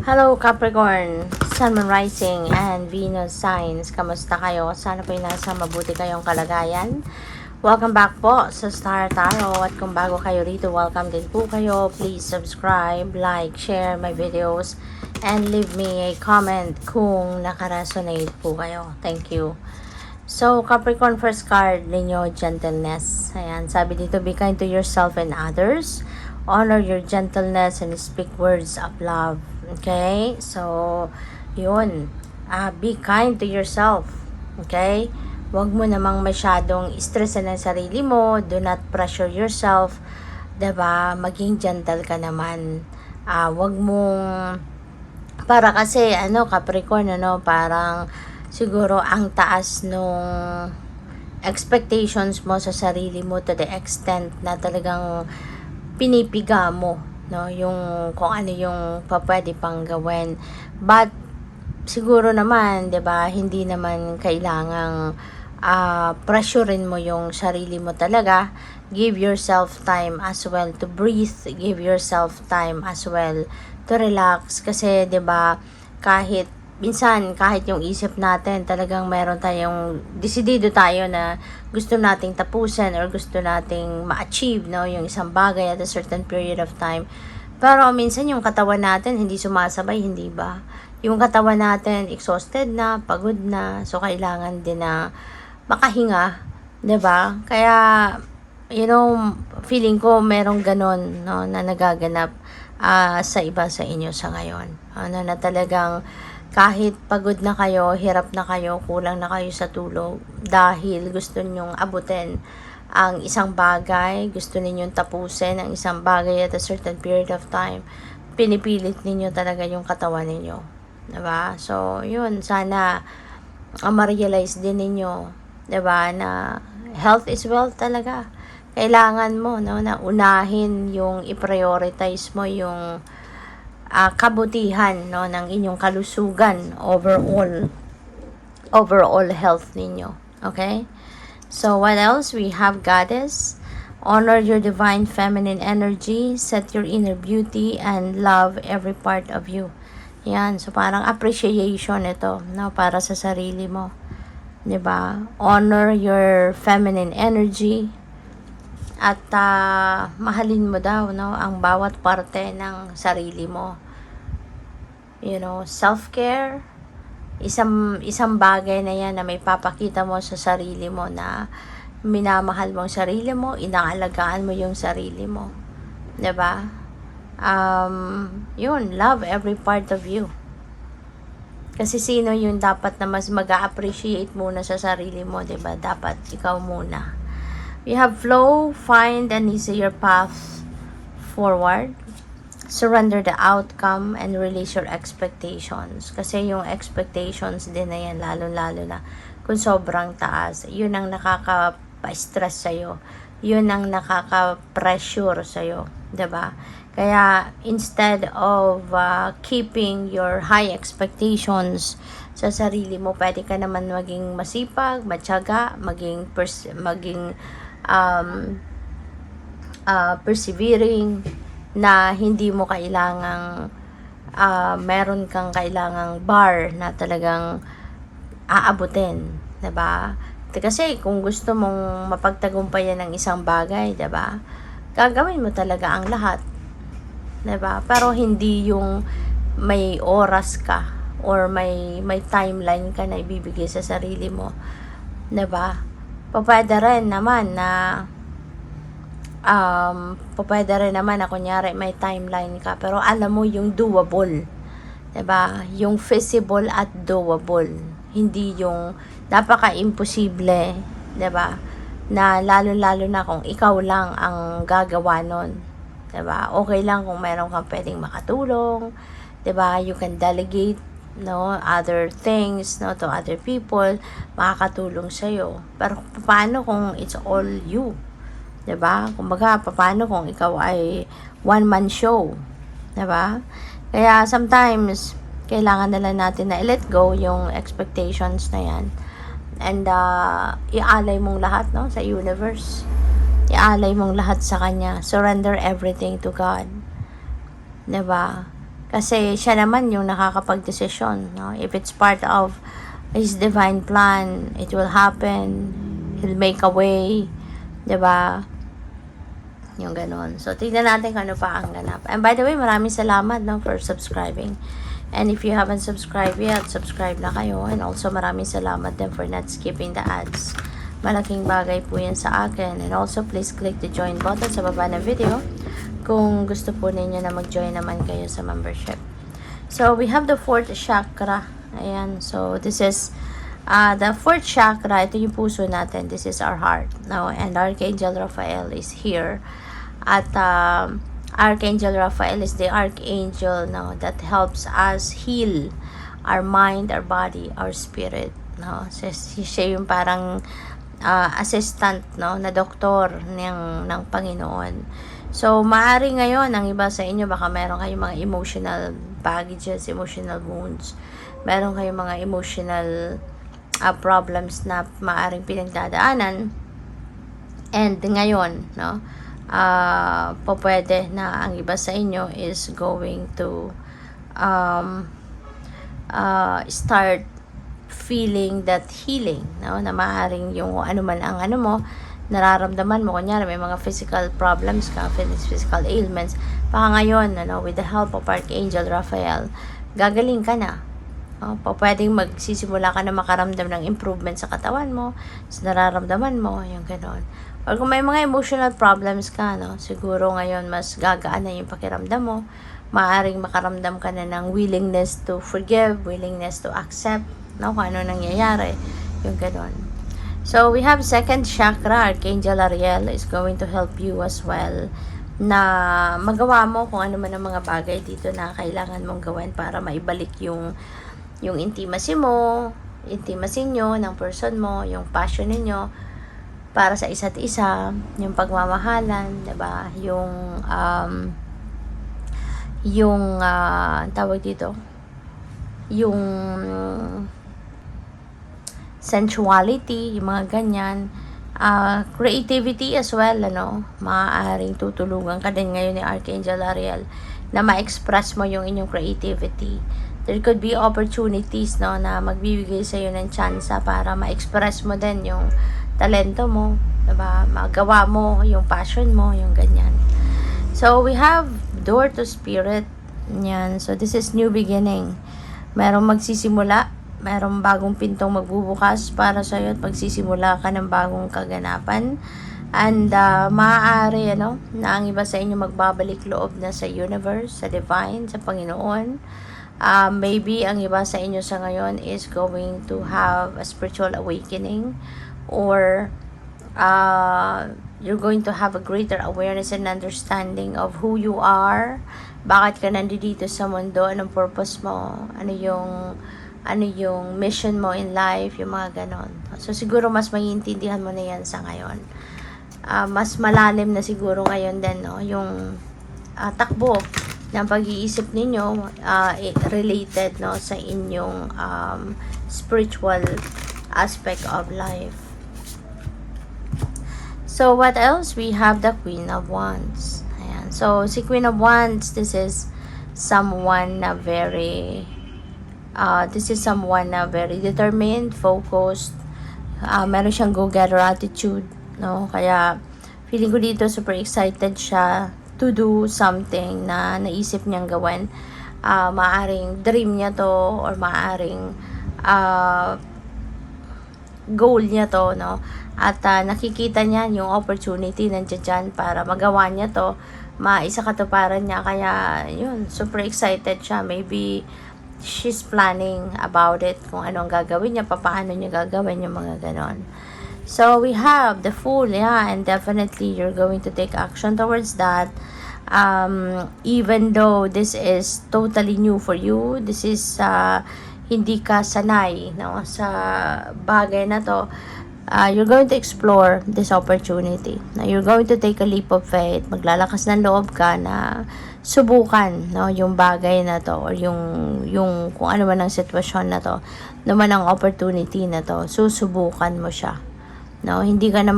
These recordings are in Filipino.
Hello Capricorn, Sun, Moon, Rising, and Venus signs. Kamusta kayo? Sana po nasa mabuti kayong kalagayan. Welcome back po sa Star Tarot. At kung bago kayo rito, welcome din po kayo. Please subscribe, like, share my videos, and leave me a comment kung nakaresonate po kayo. Thank you. So, Capricorn, first card ninyo, gentleness. Ayan, sabi dito, be kind to yourself and others. Honor your gentleness and speak words of love. Okay? So, yun. Be kind to yourself. Okay? Huwag mo namang masyadong stressan ang sarili mo. Do not pressure yourself. 'Di ba? Maging gentle ka naman. Huwag mong para kasi Capricorn, parang siguro ang taas nung expectations mo sa sarili mo to the extent na talagang pinipiga mo, yung kung ano yung pwede pang gawin. But siguro naman, 'di ba, hindi naman kailangang pressurein mo yung sarili mo talaga. Give yourself time as well to breathe. Give yourself time as well to relax kasi 'di ba, kahit yung isip natin talagang meron tayong desidido tayo na gusto nating tapusin or gusto nating ma-achieve, yung isang bagay at a certain period of time. Pero minsan yung katawan natin hindi sumasabay, hindi ba? Yung katawan natin exhausted na, pagod na, so kailangan din na makahinga, 'di ba? Kaya feeling ko merong ganon, na nagaganap sa iba sa inyo sa ngayon. Na talagang kahit pagod na kayo, hirap na kayo, kulang na kayo sa tulog dahil gusto ninyong abutin ang isang bagay, gusto ninyong tapusin ang isang bagay at a certain period of time. Pinipilit ninyo talaga yung katawan ninyo. Diba? So, yun, sana ma-realize din ninyo, diba, na health is wealth talaga. Kailangan mo, na unahin yung i-prioritize mo yung kabutihan, ng inyong kalusugan, overall health ninyo. Okay? So, what else? We have Goddess. Honor your divine feminine energy. Set your inner beauty and love every part of you. Yan. So, parang appreciation ito, para sa sarili mo. 'Di ba? Honor your feminine energy. At mahalin mo daw, ang bawat parte ng sarili mo. Self-care, isang bagay na yan na may papakita mo sa sarili mo na minamahal mo ang sarili mo, inaalagaan mo yung sarili mo. 'Di ba? Love every part of you. Kasi sino yung dapat na mas mag-appreciate muna sa sarili mo, 'di ba? Dapat ikaw muna. We have flow, find an easier path forward. Surrender the outcome and release your expectations. Kasi yung expectations din na yan, lalo-lalo na kung sobrang taas, yun ang nakaka-stress sa'yo. Yun ang nakaka-pressure sa'yo. 'Di ba? Kaya instead of keeping your high expectations sa sarili mo, pwede ka naman maging masipag, matyaga, maging persevering, na hindi mo kailangang meron kang kailangang bar na talagang aabutin, 'di ba? Kasi kung gusto mong mapagtagumpayan ng isang bagay, 'di ba? Gagawin mo talaga ang lahat, 'di ba? Pero hindi yung may oras ka or may timeline ka na ibibigay sa sarili mo, 'di ba? Pwede rin naman na kunyari may timeline ka, pero alam mo yung doable, 'di ba? Yung feasible at doable, hindi yung napaka-imposible, 'di ba? Na lalo na kung ikaw lang ang gagawa nun, 'di ba? Okay lang kung meron kang pwedeng makatulong, 'di ba? You can delegate other things to other people, makakatulong sa iyo. Pero paano kung it's all you? 'Di ba? Kumbaga, paano kung ikaw ay one man show? 'Di ba? Kaya sometimes kailangan na lang natin na i-let go yung expectations na yan. And ialay mong lahat sa universe. Ialay mong lahat sa kanya. Surrender everything to God. 'Di ba? Kasi siya naman yung nakakapag-desisyon, no? If it's part of His divine plan, it will happen. He'll make a way. 'Di ba? Yung ganon. So, tignan natin kung ano pa ang ganap. And by the way, maraming salamat, no, for subscribing. And if you haven't subscribed yet, subscribe na kayo. And also, maraming salamat din for not skipping the ads. Malaking bagay po yan sa akin. And also, please click the join button sa baba ng video kung gusto po ninyo na mag-join naman kayo sa membership. So, we have the 4th chakra. Ayan. So, this is the 4th chakra. Ito yung puso natin. This is our heart. No? And Archangel Raphael is here. At Archangel Raphael is the archangel, no, that helps us heal our mind, our body, our spirit. No? Siya yung parang assistant, no, na doktor ng Panginoon. So, maaari ngayon, ang iba sa inyo, baka meron kayong mga emotional baggages, emotional wounds. Meron kayong mga emotional problems na maaring pinagdadaanan. And ngayon, no, pwede na ang iba sa inyo is going to start feeling that healing, no, na maaring yung ano man ang ano mo, nararamdaman mo, kunyari may mga physical problems ka, physical ailments, baka ngayon, ano, with the help of Archangel Raphael, gagaling ka na. Pwedeng magsisimula ka na makaramdam ng improvement sa katawan mo, sa nararamdaman mo, yung gano'n. Or kung may mga emotional problems ka, no, siguro ngayon mas gagaan na yung pakiramdam mo, maaaring makaramdam ka na ng willingness to forgive, willingness to accept, no, kung ano nangyayari, yung gano'n. So, we have 2nd chakra, Archangel Ariel is going to help you as well, na magawa mo kung ano man ang mga bagay dito na kailangan mong gawin para maibalik yung intimacy mo, intimacy nyo ng person mo, yung passion ninyo para sa isa't isa, yung pagmamahalan, 'di ba? Yung tawag dito, yung sensuality, yung mga ganyan, creativity as well, ano, maaaring tutulungan ka din ngayon ni Archangel Ariel na ma-express mo yung inyong creativity. There could be opportunities, no, na magbibigay sa iyo ng chance para ma-express mo din yung talento mo, diba? Magawa mo yung passion mo, yung ganyan. So, we have door to spirit. Yan. So, this is new beginning. Merong magsisimula, merong bagong pintong magbubukas para sa iyo at magsisimula ka ng bagong kaganapan. And maaari, ano, na ang iba sa inyo magbabalik loob na sa universe, sa divine, sa Panginoon. Maybe ang iba sa inyo sa ngayon is going to have a spiritual awakening, or you're going to have a greater awareness and understanding of who you are, bakit ka nandito sa mundo, anong purpose mo, ano yung mission mo in life, yung mga ganon. So siguro mas maiintindihan mo na yan sa ngayon. Mas malalim na siguro ngayon din, no, yung takbo ng pag-iisip ninyo related, no, sa inyong spiritual aspect of life. So what else? We have the Queen of Wands. Ayan. So si Queen of Wands, this is someone na very determined, focused, meron siyang go-getter attitude, no, kaya feeling ko dito super excited siya to do something na naisip niyang gawin. Maaring dream niya to, or maaring goal niya to, no? At nakikita niya yung opportunity nandiyan dyan para magawa niya to, maisakatuparan niya. Kaya yun, super excited siya. Maybe she's planning about it, kung anong gagawin niya, paano niya gagawin yung mga ganon. So, we have the Fool, yeah, and definitely you're going to take action towards that. Even though this is totally new for you, this is hindi ka sanay, no, sa bagay na to, you're going to explore this opportunity. Now, you're going to take a leap of faith. Maglalakas ng loob ka na subukan, no, yung bagay na to, or yung kung ano man ang sitwasyon na to, naman ang opportunity na to, susubukan mo siya. No, hindi ka na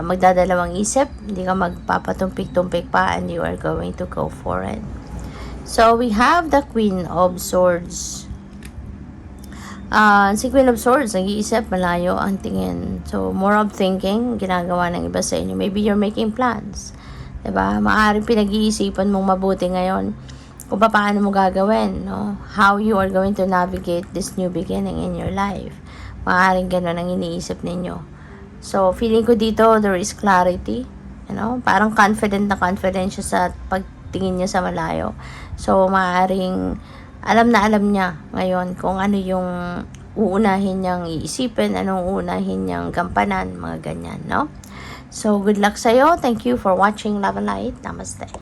magdadalawang isip, hindi ka magpapatumpik-tumpik pa, and you are going to go for it. So, we have the Queen of Swords. Si Queen of Swords, nag-iisip, malayo ang tingin. So, more of thinking, ginagawa ng iba sa inyo. Maybe you're making plans. Diba? Maaaring pinag-iisipan mong mabuti ngayon kung paano mo gagawin, no? How you are going to navigate this new beginning in your life. Maaaring ganun ang iniisip ninyo. So, feeling ko dito, there is clarity. Parang confident siya sa pagtingin niya sa malayo. So, maaaring alam niya ngayon kung ano yung uunahin niyang iisipin, anong uunahin niyang gampanan, mga ganyan, no? So, good luck sa'yo. Thank you for watching Love and Light. Namaste.